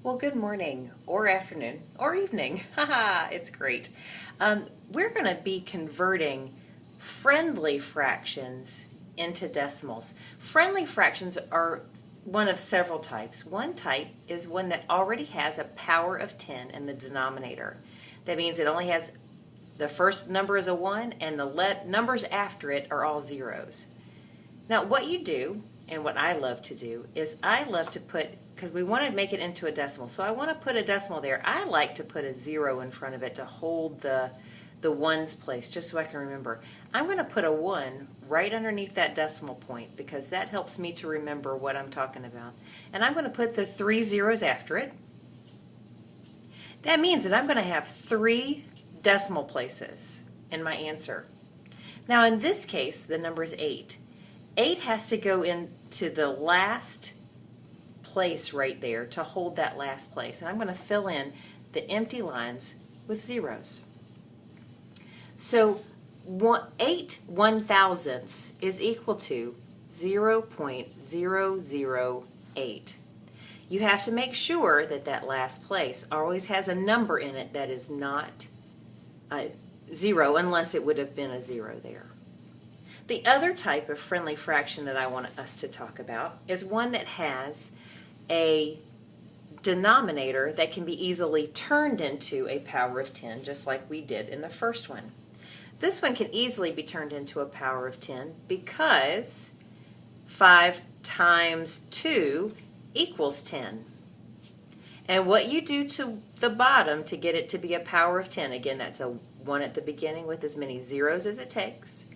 Well, good morning, or afternoon, or evening. Haha, it's great. We're going to be converting friendly fractions into decimals. Friendly fractions are one of several types. One type is one that already has a power of 10 in the denominator. That means it only has the first number is a 1 and the numbers after it are all zeros. Now what you do, and what I love to do, is I love to put, because we want to make it into a decimal, so I want to put a decimal there. I like to put a 0 in front of it to hold the ones place, just so I can remember. I'm going to put a 1 right underneath that decimal point because that helps me to remember what I'm talking about. And I'm going to put the 3 zeros after it. That means that I'm going to have 3 decimal places in my answer. Now in this case, the number is 8. 8 has to go into the last place right there to hold that last place. And I'm going to fill in the empty lines with zeros. So 8 1,000ths is equal to 0.008. You have to make sure that that last place always has a number in it that is not 0, unless it would have been a 0 there. The other type of friendly fraction that I want us to talk about is one that has a denominator that can be easily turned into a power of 10, just like we did in the first one. This one can easily be turned into a power of 10 because 5 times 2 equals 10. And what you do to the bottom to get it to be a power of 10, again that's a 1 at the beginning with as many zeros as it takes,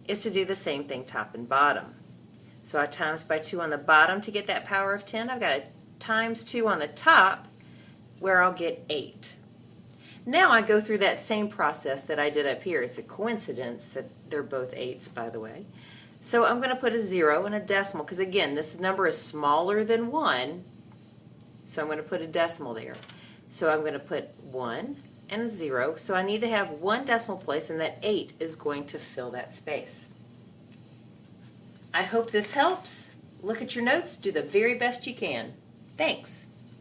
is to do the same thing top and bottom. So I times by 2 on the bottom to get that power of 10. I've got to times 2 on the top where I'll get 8. Now I go through that same process that I did up here. It's a coincidence that they're both 8s, by the way. So I'm going to put a 0 and a decimal because again this number is smaller than 1, so I'm going to put a decimal there. So I'm going to put 1 and a 0, so I need to have 1 decimal place, and that 8 is going to fill that space. I hope this helps. Look at your notes, do the very best you can. Thanks.